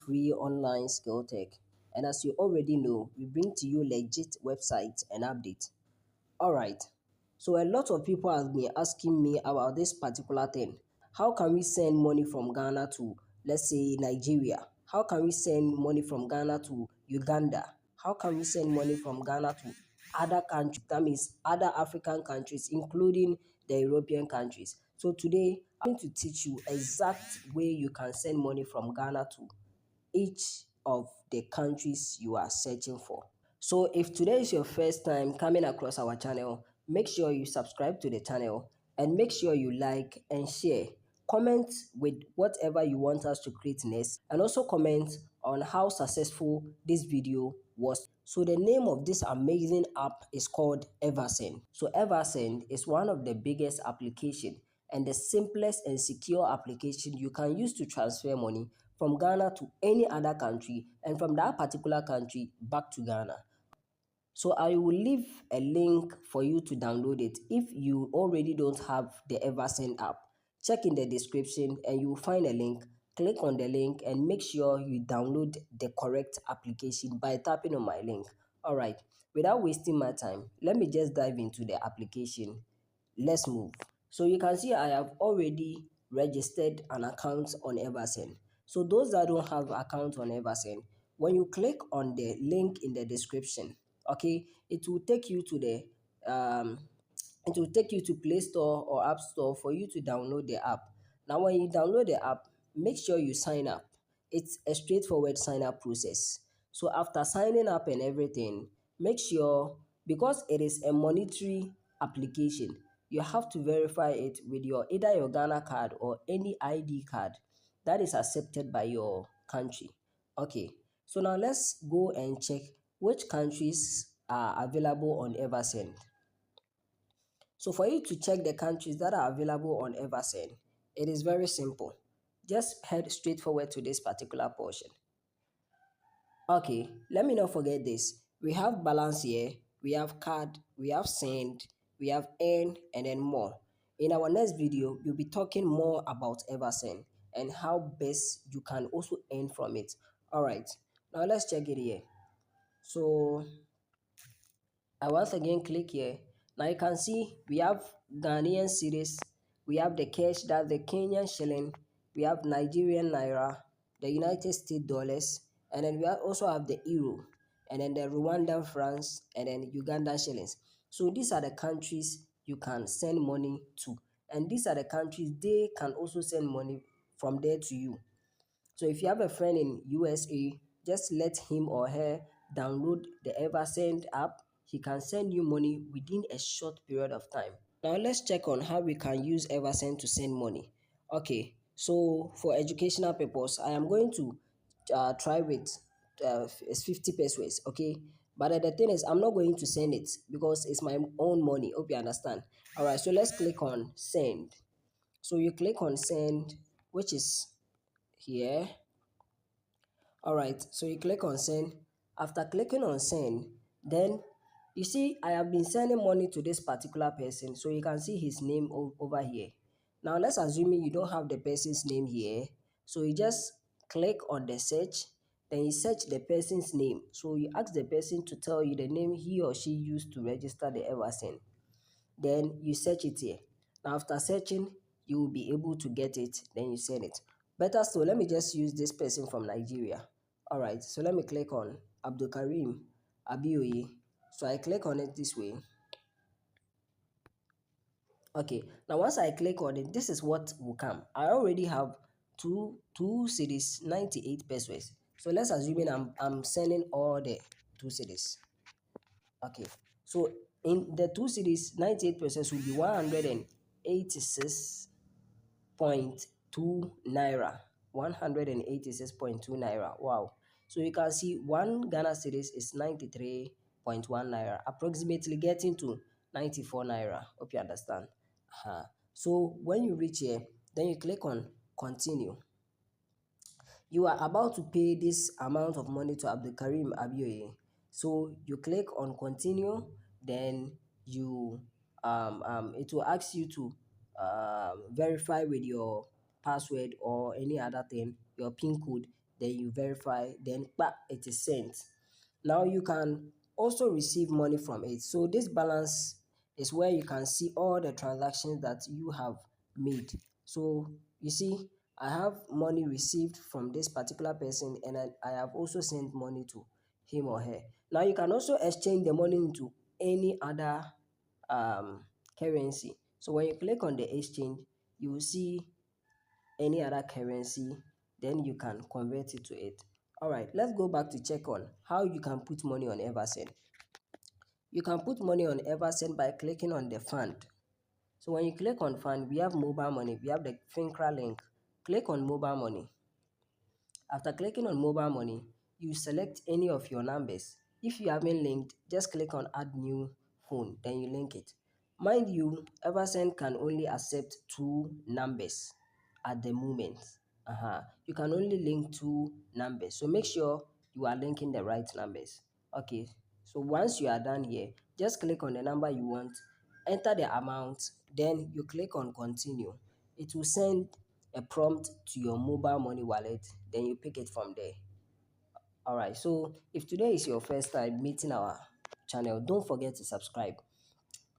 free online skill tech. And as you already know, we bring to you legit websites and updates. All right. So a lot of people have been asking me about this particular thing. How can we send money from Ghana to, let's say, Nigeria? How can we send money from Ghana to Uganda? How can we send money from Ghana to other countries? That means other African countries, including the European countries. So today, I'm going to teach you exact way you can send money from Ghana to each of the countries you are searching for. So if today is your first time coming across our channel, make sure you subscribe to the channel and make sure you like and share. Comment with whatever you want us to create next, and also comment on how successful this video was. So the name of this amazing app is called Eversend. So Eversend is one of the biggest application and the simplest and secure application you can use to transfer money from Ghana to any other country and from that particular country back to Ghana. So I will leave a link for you to download it if you already don't have the Eversend app. Check in the description and you will find a link. Click on the link and make sure you download the correct application by tapping on my link. Alright, without wasting my time, let me just dive into the application. Let's move. So you can see I have already registered an account on Eversend. So those that don't have account on Eversend, when you click on the link in the description, okay, um it will take you to Play Store or App Store for you to download the app. Now when you download the app, make sure you sign up. It's a straightforward sign up process. So after signing up and everything, make sure, because it is a monetary application, you have to verify it with your either your Ghana card or any ID card that is accepted by your country. Okay, so now let's go and check which countries are available on Eversend. So for you to check the countries that are available on Eversend, it is very simple. Just head straight forward to this particular portion. Okay, let me not forget this. We have balance here, we have card, we have send, we have earn, and then more. In our next video, we'll be talking more about Eversend and how best you can also earn from it. All right, now let's check it here. So I once again click here. Now you can see we have Ghanaian cedis, we have the cash, that's the Kenyan shilling, we have Nigerian naira, the United States dollars, and then also have the euro, and then the Rwandan francs, and then Ugandan shillings. So these are the countries you can send money to, and these are the countries they can also send money from there to you. So if you have a friend in USA, just let him or her download the Eversend app. He can send you money within a short period of time. Now let's check on how we can use Eversend to send money. Okay, so for educational purpose, I am going to try with 50 pesos. Okay, but the thing is, I'm not going to send it because it's my own money. Hope you understand. All right, so let's click on send. So you click on send, which is here. All right, so you click on send. After clicking on send, then you see I have been sending money to this particular person, so you can see his name over here. Now let's assume you don't have the person's name here, so you just click on the search, then you search the person's name. So you ask the person to tell you the name he or she used to register the Eversend. Then you search it here. Now after searching, you will be able to get it, then you send it. Better still, let me just use this person from Nigeria. All right, so let me click on Abdul Karim Abioye. So I click on it this way. Okay, now once I click on it, this is what will come. I already have two cities, 98 pesos. So let's assume I'm sending all the two cities. Okay, so in the two cities, 98% will be 186.2 naira. 186.2 naira. Wow. So you can see one Ghana cedis is 93.1 naira, approximately getting to 94 naira. Hope you understand. So when you reach here, then you click on continue. You are about to pay this amount of money to Abdul Karim Abioye. So you click on continue, then you it will ask you to verify with your password or any other thing, your PIN code. then you verify, then it is sent. Now you can also receive money from it. So this balance is where you can see all the transactions that you have made. So you see, I have money received from this particular person, and I have also sent money to him or her. Now you can also exchange the money into any other currency. So when you click on the exchange, you will see any other currency, then you can convert it to it. All right, let's go back to check on how you can put money on Eversend. You can put money on Eversend by clicking on the fund. So when you click on fund, we have mobile money, we have the Fincra link. Click on mobile money. After clicking on mobile money, you select any of your numbers. If you haven't linked, just click on add new phone, then you link it. Mind you, Eversend can only accept two numbers at the moment. You can only link two numbers. So make sure you are linking the right numbers. Okay, so once you are done here, just click on the number you want, enter the amount, then you click on continue. It will send a prompt to your mobile money wallet, then you pick it from there. All right, so if today is your first time meeting our channel, don't forget to subscribe.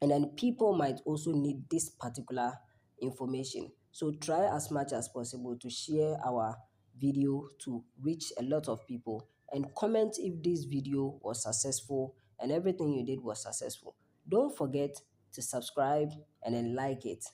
And then people might also need this particular information. So try as much as possible to share our video to reach a lot of people, and comment if this video was successful and everything you did was successful. Don't forget to subscribe and then like it.